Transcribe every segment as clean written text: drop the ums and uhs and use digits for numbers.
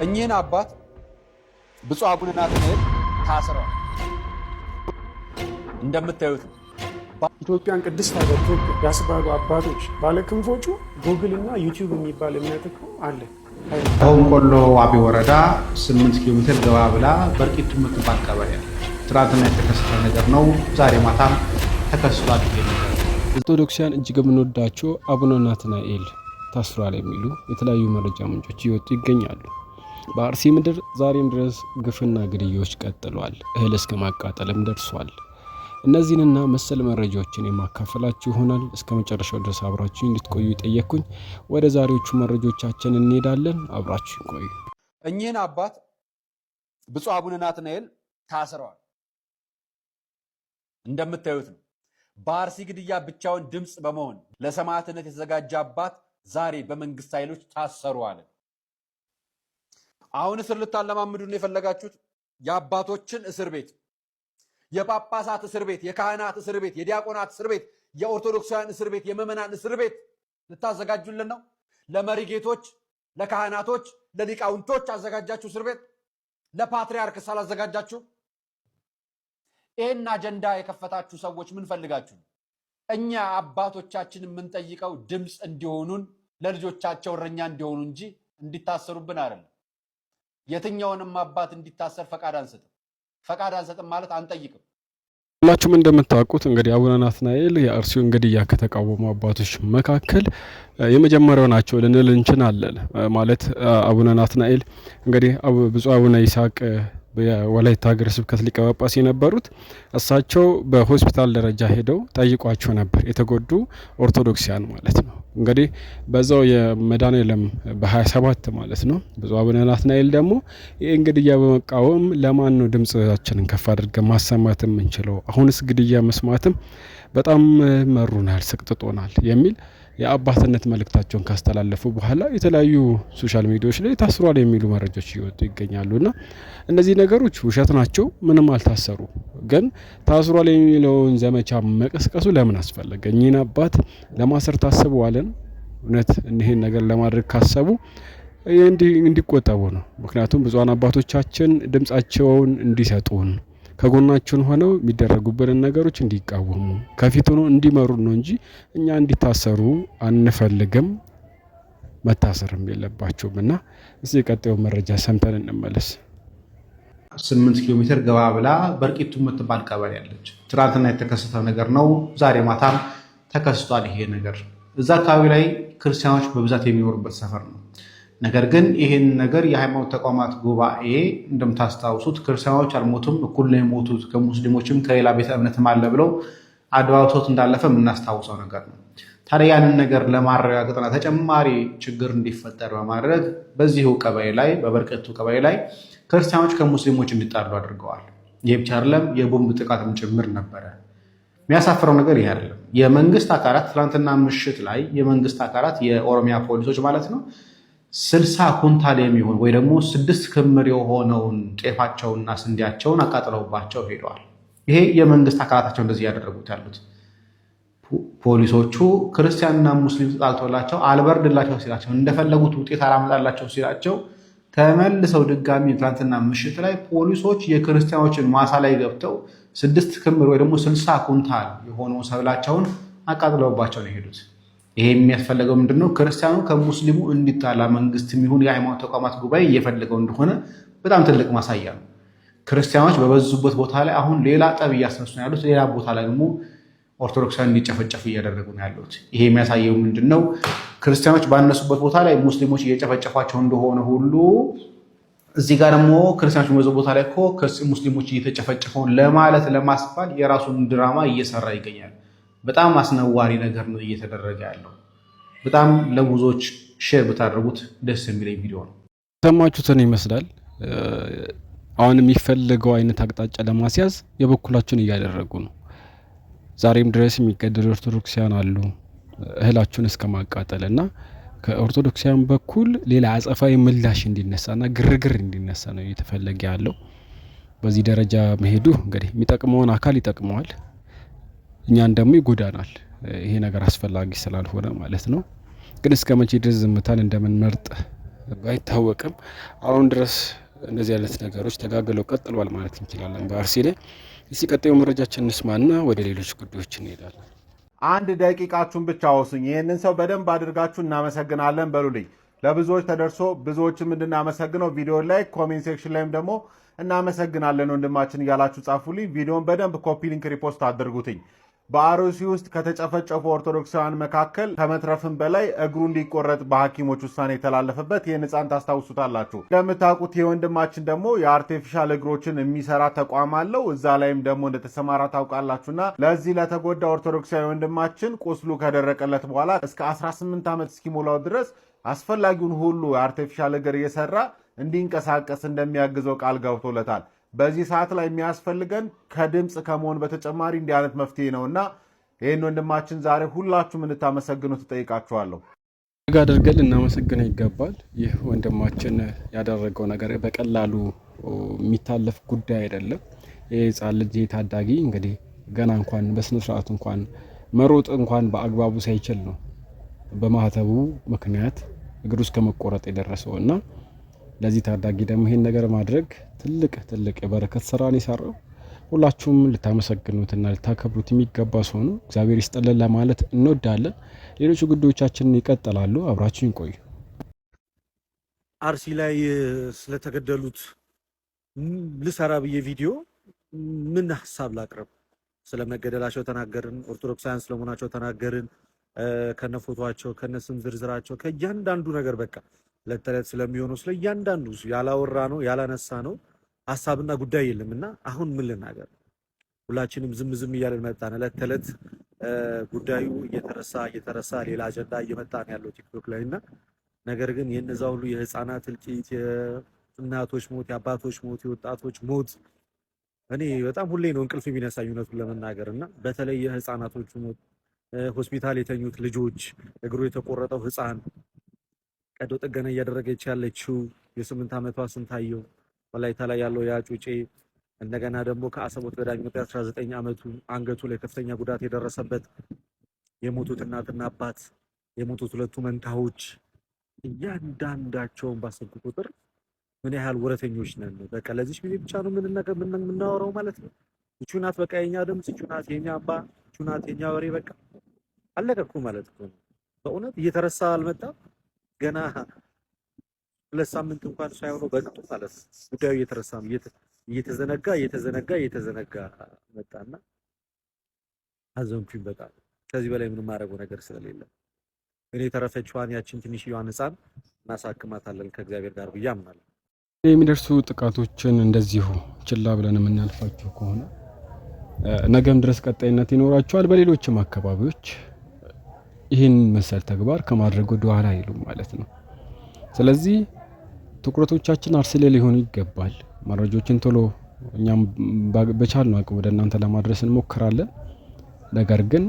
እኚህን አባት ብፁዕ አቡነ ናትናኤል ታስረዋል። እንደምታዩት ኢትዮጵያን ቅድስት ሀገር ኢትዮጵያ ያስባሉ አባቶች ባለክንፎቹ ጉግል እና ዩቲዩብ የሚባል እምነት እኮ አለ። አሁን ቆሎ ዋቢ ወረዳ 8 ኪሎ ሜትር ገባ ብላ በርቂቱ የምትባል አካባቢ አለ። ትናንትና የተከሰተ ነገር ነው። ዛሬ ማታም ተከስቷል። ኦርቶዶክሳውያን እጅግ የምንወዳቸው አቡነ ናትናኤል ታስሯል የሚሉ የተለያዩ መረጃ ምንጮች እየወጡ ይገኛሉ። በአርሲ ምድር ዛሬም ድረስ ግፍና ግድያዎች ቀጥለዋል። እህል እስከ ማቃጠልም ደርሷል። እነዚህንና መሰል መረጃዎችን የማካፈላችሁ ይሆናል። እስከ መጨረሻው ድረስ አብራችሁ እንድትቆዩ ጠየቅኩኝ። ወደ ዛሬዎቹ መረጃዎቻችን እንሄዳለን። አብራችሁ ቆዩ። እኚህን አባት ብፁዕ አቡነ ናትናኤል ታስረዋል። እንደምታዩት ነው። በአርሲ ግድያ ብቻውን ድምፅ በመሆን ለሰማዕትነት የተዘጋጀ አባት ዛሬ በመንግስት ኃይሎች ታሰሩ አለ። አሁን እስር ልታለማምዱን የፈለጋችሁት የአባቶችን እስር ቤት፣ የጳጳሳት እስር ቤት፣ የካህናት እስር ቤት፣ የዲያቆናት እስር ቤት፣ የኦርቶዶክሳውያን እስር ቤት፣ የምዕመናን እስር ቤት ልታዘጋጁልን ነው። ለመሪ ጌቶች፣ ለካህናቶች፣ ለሊቃውንቶች አዘጋጃችሁ እስር ቤት። ለፓትርያርክ ሳላዘጋጃችሁ ይህን አጀንዳ የከፈታችሁ ሰዎች ምን ፈልጋችሁ? እኛ አባቶቻችን የምንጠይቀው ድምፅ እንዲሆኑን ለልጆቻቸው እረኛ እንዲሆኑ እንጂ እንዲታሰሩብን አይደለም። የትኛውንም አባት እንዲታሰር ፈቃድ አንሰጥም ማለት አንጠይቅም። ሁላችሁም እንደምታውቁት እንግዲህ አቡነ ናትናኤል የአርሲውን ግድያ ከተቃወሙ አባቶች መካከል የመጀመሪያው ናቸው ልንል እንችላለን። ማለት አቡነ ናትናኤል እንግዲህ ብፁዕ አቡነ ይስሐቅ የወላይታ ሀገረ ስብከት ሊቀ ጳጳስ የነበሩት እሳቸው በሆስፒታል ደረጃ ሄደው ጠይቋቸው ነበር፣ የተጎዱ ኦርቶዶክሲያን ማለት ነው። እንግዲህ በዛው የመድኃኔዓለም በ27 ማለት ነው ብፁዕ አቡነ ናትናኤል ደግሞ ይህን ግድያ በመቃወም ለማን ነው ድምፃችንን ከፍ አድርገን ማሰማት የምንችለው? አሁንስ ግድያ መስማትም በጣም መሩናል፣ ሰቅጥጦናል የሚል የአባትነት መልእክታቸውን ካስተላለፉ በኋላ የተለያዩ ሶሻል ሚዲያዎች ላይ ታስሯል የሚሉ መረጃዎች እየወጡ ይገኛሉና እነዚህ ነገሮች ውሸት ናቸው። ምንም አልታሰሩ። ግን ታስሯል የሚለውን ዘመቻ መቀስቀሱ ለምን አስፈለገ? እኚህን አባት ለማሰር ታስበዋለን? እውነት ይህን ነገር ለማድረግ ካሰቡ እንዲቆጠቡ ነው። ምክንያቱም ብዙሃን አባቶቻችን ድምጻቸውን እንዲሰጡን ከጎናችን ሆነው የሚደረጉብንን ነገሮች እንዲቃወሙ ከፊት ሆነው እንዲመሩ ነው እንጂ እኛ እንዲታሰሩ አንፈልግም። መታሰርም የለባቸውም። እና እዚህ ቀጣዩ መረጃ ሰምተን እንመለስ። 8 ኪሎ ሜትር ገባ ብላ በርቂቱ የምትባል አካባቢ አለች። ትናንትና የተከሰተ ነገር ነው። ዛሬ ማታም ተከስቷል። ይሄ ነገር እዛ አካባቢ ላይ ክርስቲያኖች በብዛት የሚኖሩበት ሰፈር ነው። ነገር ግን ይህን ነገር የሃይማኖት ተቋማት ጉባኤ እንደምታስታውሱት ክርስቲያኖች አልሞቱም፣ እኩል ነው የሞቱት፣ ከሙስሊሞችም ከሌላ ቤተ እምነትም አለ ብለው አድባብቶት እንዳለፈ የምናስታውሰው ነገር ነው። ታዲያ ያንን ነገር ለማረጋገጥና ተጨማሪ ችግር እንዲፈጠር በማድረግ በዚሁ ቀበሌ ላይ በበርቂቱ ቀበሌ ላይ ክርስቲያኖች ከሙስሊሞች እንዲጣሉ አድርገዋል። ይህ ብቻ አይደለም፣ የቦምብ ጥቃትም ጭምር ነበረ። የሚያሳፍረው ነገር ይህ አይደለም። የመንግስት አካላት ትናንትና ምሽት ላይ የመንግስት አካላት የኦሮሚያ ፖሊሶች ማለት ነው 60 ኩንታል የሚሆን ወይ ደግሞ 6 ክምር የሆነውን ጤፋቸውና ስንዴያቸውን አቃጥለውባቸው ሄደዋል። ይሄ የመንግስት አካላታቸው እንደዚህ ያደረጉት ያሉት ፖሊሶቹ ክርስቲያንና ሙስሊም ተጣልቶላቸው አልበርድላቸው ሲላቸው እንደፈለጉት ውጤት አላመጣላቸው ሲላቸው ተመልሰው ድጋሚ ትናንትና ምሽት ላይ ፖሊሶች የክርስቲያኖችን ማሳ ላይ ገብተው 6 ክምር ወይ ደግሞ 60 ኩንታል የሆነውን ሰብላቸውን አቃጥለውባቸው ነው የሄዱት። ይሄ የሚያስፈልገው ምንድነው? ክርስቲያኑ ከሙስሊሙ እንዲጣላ መንግስት የሚሆን የሃይማኖት ተቋማት ጉባኤ እየፈለገው እንደሆነ በጣም ትልቅ ማሳያ ነው። ክርስቲያኖች በበዙበት ቦታ ላይ አሁን ሌላ ጠብ እያስነሱ ነው ያሉት፣ ሌላ ቦታ ላይ ደግሞ ኦርቶዶክሳውያን እንዲጨፈጨፉ እያደረጉ ነው ያሉት። ይሄ የሚያሳየው ምንድነው? ክርስቲያኖች ባነሱበት ቦታ ላይ ሙስሊሞች እየጨፈጨፏቸው እንደሆነ ሁሉ እዚህ ጋር ደግሞ ክርስቲያኖች በበዙ ቦታ ላይ እኮ ሙስሊሞች እየተጨፈጨፈው ለማለት ለማስባል የራሱን ድራማ እየሰራ ይገኛል። በጣም አስነዋሪ ነገር ነው እየተደረገ ያለው። በጣም ለብዙዎች ሼር ብታደርጉት ደስ የሚለኝ ቪዲዮ ነው። ሰማችሁትን ይመስላል። አሁን የሚፈልገው አይነት አቅጣጫ ለማስያዝ የበኩላቸውን እያደረጉ ነው። ዛሬም ድረስ የሚገደሉ ኦርቶዶክሳውያን አሉ፣ እህላቸውን እስከ ማቃጠልና ከኦርቶዶክሳውያን በኩል ሌላ አጸፋዊ ምላሽ እንዲነሳና ግርግር እንዲነሳ ነው እየተፈለገ ያለው። በዚህ ደረጃ መሄዱ እንግዲህ የሚጠቅመውን አካል ይጠቅመዋል፣ እኛን ደግሞ ይጎዳናል። ይሄ ነገር አስፈላጊ ስላልሆነ ማለት ነው። ግን እስከ መቼ ድረስ ዝምታን እንደምንመርጥ ባይታወቅም አሁን ድረስ እንደዚህ አይነት ነገሮች ተጋግለው ቀጥሏል ማለት እንችላለን በአርሲ ላይ። እስቲ ቀጣዩ መረጃችን እንስማና ወደ ሌሎች ጉዳዮች እንሄዳለን። አንድ ደቂቃችሁን ብቻ ወሱኝ። ይህንን ሰው በደንብ አድርጋችሁ እናመሰግናለን በሉልኝ። ለብዙዎች ተደርሶ ብዙዎችም እንድናመሰግነው ቪዲዮ ላይ ኮሜንት ሴክሽን ላይም ደግሞ እናመሰግናለን ወንድማችን እያላችሁ ጻፉልኝ። ቪዲዮን በደንብ ኮፒ ሊንክ ሪፖስት አድርጉትኝ። በአርሲ ውስጥ ከተጨፈጨፉ ኦርቶዶክሳውያን መካከል ከመትረፍም በላይ እግሩ እንዲቆረጥ በሐኪሞች ውሳኔ የተላለፈበት ይህን ሕፃን ታስታውሱታላችሁ። እንደምታውቁት የወንድማችን ደግሞ የአርቲፊሻል እግሮችን የሚሰራ ተቋም አለው። እዛ ላይም ደግሞ እንደተሰማራ ታውቃላችሁና ለዚህ ለተጎዳ ኦርቶዶክሳዊ ወንድማችን ቁስሉ ከደረቀለት በኋላ እስከ 18 ዓመት እስኪሞላው ድረስ አስፈላጊውን ሁሉ የአርቲፊሻል እግር እየሰራ እንዲንቀሳቀስ እንደሚያግዘው ቃል ገብቶለታል። በዚህ ሰዓት ላይ የሚያስፈልገን ከድምፅ ከመሆን በተጨማሪ እንዲህ አይነት መፍትሄ ነውና ይህን ወንድማችን ዛሬ ሁላችሁም እንድታመሰግኑ ትጠይቃችኋለሁ። አድርገን ልናመሰግነው ይገባል። ይህ ወንድማችን ያደረገው ነገር በቀላሉ የሚታለፍ ጉዳይ አይደለም። ይህ ሕፃን ልጅ ታዳጊ እንግዲህ ገና እንኳን በስነ ስርዓቱ እንኳን መሮጥ እንኳን በአግባቡ ሳይችል ነው በማህተቡ ምክንያት እግሩ እስከ መቆረጥ የደረሰው እና ለዚህ ታዳጊ ደግሞ ይሄን ነገር ማድረግ ትልቅ የበረከት ስራን ይሰራው። ሁላችሁም ልታመሰግኑትና ልታከብሩት የሚገባ ሰው ነው። እግዚአብሔር ይስጥልን ለማለት እንወዳለን። ሌሎች ጉዳዮቻችንን ይቀጥላሉ። አብራችሁን ቆዩ። አርሲ ላይ ስለተገደሉት ልሰራ ብዬ ቪዲዮ ምን ሐሳብ ላቅርብ? ስለመገደላቸው ተናገርን፣ ኦርቶዶክሳውያን ስለመሆናቸው ተናገርን፣ ከነፎቶአቸው ከነስም ዝርዝራቸው ከእያንዳንዱ ነገር በቃ ለተለት ስለሚሆነው ስለ እያንዳንዱ ያላወራ ነው ያላነሳ ነው ሐሳብና ጉዳይ የለምና አሁን ምን ልናገር? ሁላችንም ዝም እያለን መጣን። ለተለት ጉዳዩ እየተረሳ ሌላ አጀንዳ እየመጣ ነው ያለው ቲክቶክ ላይና ነገር ግን የነዛ ሁሉ የህፃናት እልቂት፣ የእናቶች ሞት፣ የአባቶች ሞት፣ የወጣቶች ሞት እኔ በጣም ሁሌ ነው እንቅልፍ የሚነሳኝ እውነቱን ለመናገርና በተለይ የህፃናቶቹ ሞት፣ ሆስፒታል የተኙት ልጆች፣ እግሩ የተቆረጠው ህፃን፣ ቀዶ ጥገና እያደረገች ያለችው የ8 ዓመቷ ስንታየው፣ ወላይታ ላይ ያለው ያጩጬ፣ እንደገና ደግሞ ከአሰቦት ገዳኝ 19 ዓመቱ አንገቱ ላይ ከፍተኛ ጉዳት የደረሰበት የሞቱት እናትና አባት፣ የሞቱት ሁለቱ መንታዎች እያንዳንዳቸውን ባሰብኩ ቁጥር ምን ያህል ወረተኞች ነን። በቃ ለዚህ ጊዜ ብቻ ነው የምናወራው ማለት ነው። እቹ ናት በቃ የኛ ድምጽ፣ እቹ ናት የኛ አባ፣ እቹ ናት የኛ ወሬ። በቃ አለቀኩ ማለት ነው። በእውነት እየተረሳ አልመጣም። ገና 2 ሳምንት እንኳን ሳይሆነው በቅጡ ማለት ጉዳዩ እየተረሳ እየተዘነጋ መጣና አዘንኩኝ በጣም። ከዚህ በላይ ምንም ማድረገው ነገር ስለሌለ እኔ ተረፈችዋን ያችን ትንሽዬዋን ሕፃን እናሳክማታለን ከእግዚአብሔር ጋር ብዬ አምናለሁ። የሚደርሱ ጥቃቶችን እንደዚሁ ችላ ብለን የምናልፋቸው ከሆነ ነገም ድረስ ቀጣይነት ይኖራቸዋል። በሌሎችም አካባቢዎች ይህን መሰል ተግባር ከማድረግ ወደ ኋላ አይሉም ማለት ነው። ስለዚህ ትኩረቶቻችን አርሲ ላይ ሊሆኑ ይገባል። መረጃዎችን ቶሎ እኛም በቻልነው አቅም ወደ እናንተ ለማድረስ እንሞክራለን። ነገር ግን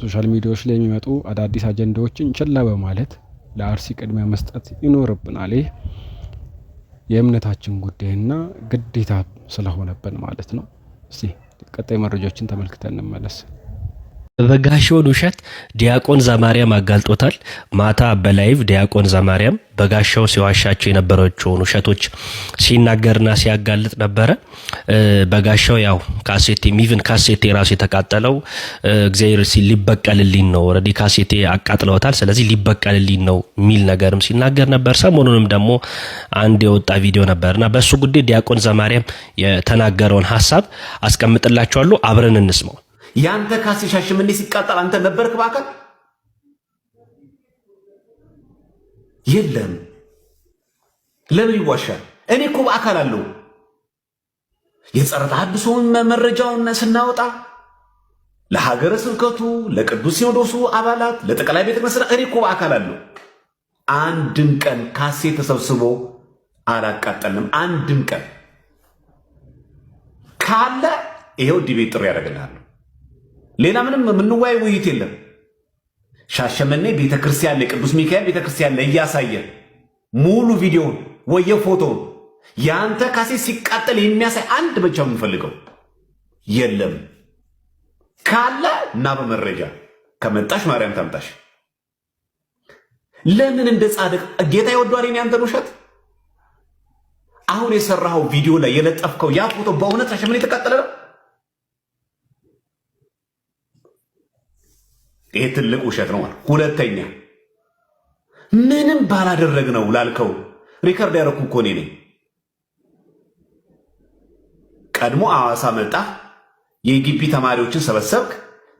ሶሻል ሚዲያዎች ላይ የሚመጡ አዳዲስ አጀንዳዎችን ችላ በማለት ለአርሲ ቅድሚያ መስጠት ይኖርብናል። ይህ የእምነታችን ጉዳይና ግዴታ ስለሆነብን ማለት ነው። እስቲ ቀጣይ መረጃዎችን ተመልክተን እንመለስ። በጋሻውን ውሸት ዲያቆን ዘማርያም አጋልጦታል። ማታ በላይቭ ዲያቆን ዘማርያም በጋሻው ሲዋሻቸው የነበረውን ውሸቶች ሲናገርና ሲያጋልጥ ነበረ። በጋሻው ያው ካሴቴ ሚቭን ካሴቴ ራሱ የተቃጠለው እግዚአብሔር ሊበቀልልኝ ነው፣ ኦሬዲ ካሴቴ አቃጥለውታል፣ ስለዚህ ሊበቀልልኝ ነው የሚል ነገርም ሲናገር ነበር። ሰሞኑንም ደግሞ አንድ የወጣ ቪዲዮ ነበርና በሱ ጉዳይ ዲያቆን ዘማርያም የተናገረውን ሐሳብ አስቀምጥላችኋለሁ፣ አብረን እንስማው። ያንተ ካሴ ሻሸመኔ ሲቃጠል አንተ ነበርክ በአካል? የለም። ለምን ይዋሻል? እኔ እኮ በአካል አለው። የጸረ ተሐድሶውን መረጃውን ስናወጣ ለሀገረ ስብከቱ፣ ለቅዱስ ሲኖዶሱ አባላት፣ ለጠቅላይ ቤተ ክህነት እኔ እኮ በአካል አለው። አንድም ቀን ካሴ ተሰብስቦ አላቃጠልንም። አንድም ቀን ካለ ይሄው ዲቤት ጥሪ ያደርግልሃል። ሌላ ምንም የምንወያይ ውይይት የለም። ሻሸመኔ ቤተክርስቲያን ላይ ቅዱስ ሚካኤል ቤተክርስቲያን ላይ እያሳየ ሙሉ ቪዲዮውን ወየ ፎቶውን ያንተ ካሴ ሲቃጠል የሚያሳይ አንድ ብቻ የምንፈልገው የለም። ካለ እና በመረጃ ከመጣሽ ማርያም ታምጣሽ። ለምን እንደ ጻድቅ ጌታ ይወዷል ያንተን ውሸት? አሁን የሰራው ቪዲዮ ላይ የለጠፍከው ያ ፎቶ በእውነት ሻሸመኔ የተቃጠለ ነው? ይሄ ትልቅ ውሸት ነው። ሁለተኛ ምንም ባላደረግ ነው ላልከው ሪከርድ ያደረኩ እኮ እኔ ነኝ። ቀድሞ ሐዋሳ መጣ፣ የግቢ ተማሪዎችን ሰበሰብክ፣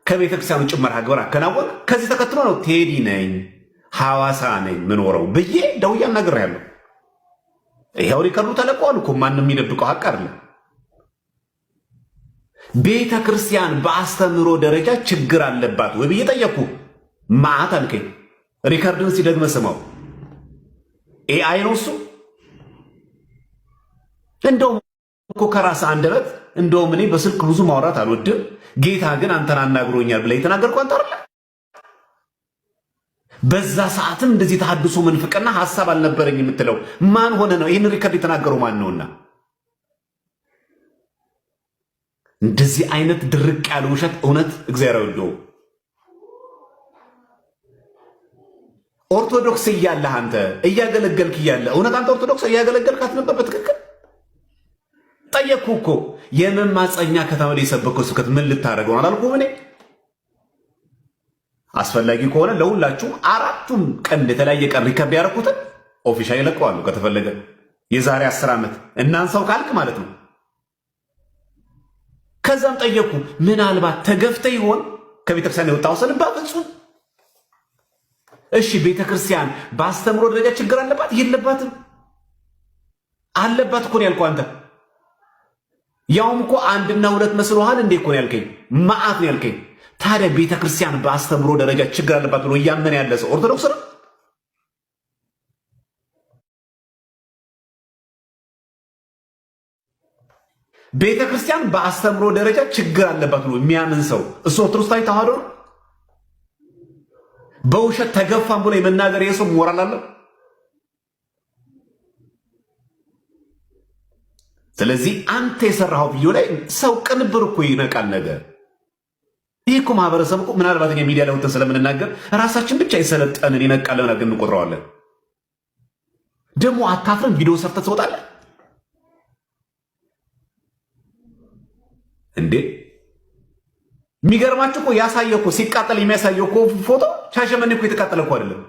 ከቤተክርስቲያኑ ጭመራ ግብር አከናወን። ከዚህ ተከትሎ ነው ቴዲ ነኝ ሐዋሳ ነኝ ምኖረው ብዬ ደውዬ አናግሬያለሁ። ይሄው ሪከርዱ ተለቋል እኮ ማንም የሚደብቀው ሀቅ አይደለም። ቤተ ክርስቲያን በአስተምሮ ደረጃ ችግር አለባት ወይ ብዬ ጠየቅኩ። ማዕት አልከኝ። ሪከርድን ሲደግመ ስማው። ኤአይ ነው እሱ። እንደውም እኮ ከራስ አንደበት እንደውም እኔ በስልክ ብዙ ማውራት አልወድም፣ ጌታ ግን አንተን አናግሮኛል ብለህ የተናገርኩ አንተ አይደል? በዛ ሰዓትም እንደዚህ ተሐድሶ መንፍቅና ሐሳብ አልነበረኝ የምትለው ማን ሆነ ነው? ይህን ሪከርድ የተናገረው ማን ነውና? እንደዚህ አይነት ድርቅ ያለ ውሸት እውነት እግዚአብሔር ይወደው። ኦርቶዶክስ እያለህ አንተ እያገለገልክ እያለ እውነት አንተ ኦርቶዶክስ እያገለገልካት ነበር? በትክክል ጠየቅኩ እኮ። የመማፀኛ ከተማ ላይ የሰበከው ስብከት ምን ልታደርገው ነው አላልኩም እኔ? አስፈላጊ ከሆነ ለሁላችሁም አራቱም ቀን የተለያየ ቀን ሪከርድ ያደረኩትን ኦፊሻሊ ለቀዋለሁ ከተፈለገ የዛሬ 10 ዓመት እናንሳው ካልክ ማለት ነው። ከዛም ጠየቅኩ ምናልባት ተገፍተ ይሆን ከቤተክርስቲያን የወጣው ሰንባት ፍጹም። እሺ ቤተክርስቲያን በአስተምሮ ደረጃ ችግር አለባት? የለባትም። አለባት እኮ ነው ያልከው አንተ። ያውም እኮ አንድና ሁለት መስሎሃል እንዴ እኮ ነው ያልከኝ። ማአት ነው ያልከኝ። ታዲያ ቤተክርስቲያን በአስተምሮ ደረጃ ችግር አለባት ብሎ እያመነ ያለ ሰው ኦርቶዶክስ ነው? ቤተክርስቲያን በአስተምሮ ደረጃ ችግር አለባት ብሎ የሚያምን ሰው እሱ ኦርቶዶክሳዊ ተዋህዶ ነው? በውሸት ተገፋም ብሎ የመናገር የሰው ሞራል አለ? ስለዚህ አንተ የሰራኸው ቪዲዮ ላይ ሰው ቅንብር እኮ ይነቃል ነገር። ይህ እኮ ማህበረሰብ እኮ ምናልባት ሚዲያ ላይ ወጥተን ስለምንናገር ራሳችን ብቻ የሰለጠንን ይነቃል ለምን ግን እንቆጥረዋለን? ደግሞ አታፍርም? ቪዲዮ ሰርተህ ትወጣለህ እንዴ? የሚገርማችሁ እኮ ያሳየው እኮ ሲቃጠል የሚያሳየው እኮ ፎቶ ሻሸመኔ እኮ የተቃጠለ እኮ አይደለም።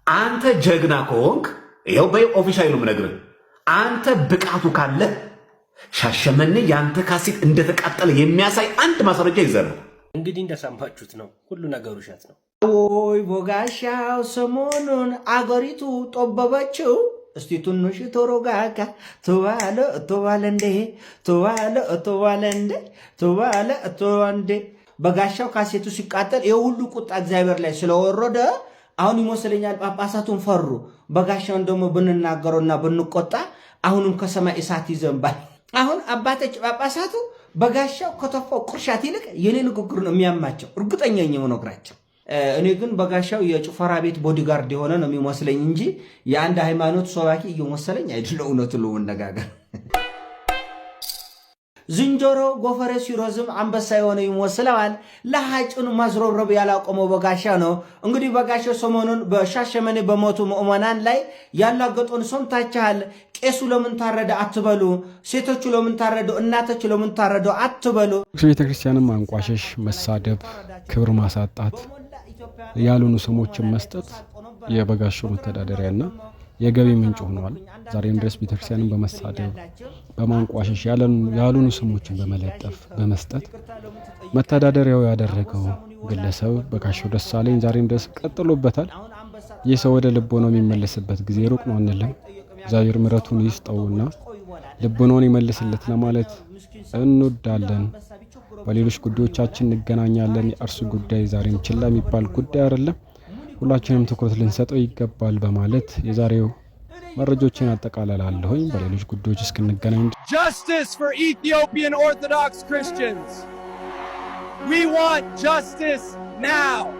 አንተ ጀግና ከሆንክ ይኸው በኦፊሻሉ ምነግርህ አንተ ብቃቱ ካለ ሻሸመኔ ያንተ ካሴት እንደተቃጠለ የሚያሳይ አንድ ማስረጃ ይዘህ እንግዲህ እንደሰማችሁት ነው። ሁሉ ነገር ውሸት ነው። ወይ ቦጋሻው ሰሞኑን አገሪቱ ጦበበችው። እስቲ ትንሽ ተሮጋጋ ተዋለ እንደ በጋሻው ካሴቱ ሲቃጠል የሁሉ ቁጣ እግዚአብሔር ላይ ስለወረደ አሁን ይመስለኛል ጳጳሳቱን ፈሩ። በጋሻውን ደግሞ ብንናገረውና ብንቆጣ አሁንም ከሰማይ እሳት ይዘንባል። አሁን አባቶች ጳጳሳቱ በጋሻው ከተፋው ቁርሻት ይልቅ የኔ ንግግር ነው የሚያማቸው። እርግጠኛ ነኝ ነግራቸው። እኔ ግን በጋሻው የጭፈራ ቤት ቦዲጋርድ የሆነ ነው የሚመስለኝ እንጂ የአንድ ሃይማኖት ሰባኪ እየመሰለኝ አይደለም። እውነቱን ለመነጋገር ዝንጀሮ ጎፈሬ ሲሮዝም አንበሳ የሆነ ይመስለዋል። ለሃጩን ማዝረብረብ ያላቆመው በጋሻው ነው። እንግዲህ በጋሻው ሰሞኑን በሻሸመኔ በሞቱ ምዕመናን ላይ ያላገጡን ሰምታችኋል። ቄሱ ለምን ታረደ አትበሉ፣ ሴቶቹ ለምን ታረዱ፣ እናቶቹ ለምን ታረዱ አትበሉ። ቤተክርስቲያንም ማንቋሸሽ፣ መሳደብ፣ ክብር ማሳጣት፣ ያሉኑ ስሞችን መስጠት የበጋሻው መተዳደሪያና የገቢ ምንጭ ሆኗል። ዛሬም ድረስ ቤተክርስቲያንን በመሳደብ በማንቋሸሽ ያሉኑ ስሞችን በመለጠፍ በመስጠት መተዳደሪያው ያደረገው ግለሰብ በጋሻው ደሳለኝ ዛሬም ድረስ ቀጥሎበታል። ይህ ሰው ወደ ልቦናው የሚመለስበት ጊዜ ሩቅ ነው አንልም። እግዚአብሔር ምሕረቱን ይስጠውና ልቦናውን ይመልስለት ለማለት እንወዳለን። በሌሎች ጉዳዮቻችን እንገናኛለን። የእርሱ ጉዳይ ዛሬም ችላ የሚባል ጉዳይ አይደለም። ሁላችንም ትኩረት ልንሰጠው ይገባል በማለት የዛሬው መረጃዎችን አጠቃልላለሁኝ። በሌሎች ጉዳዮች እስክንገናኝ Justice for Ethiopian Orthodox Christians. We want justice now.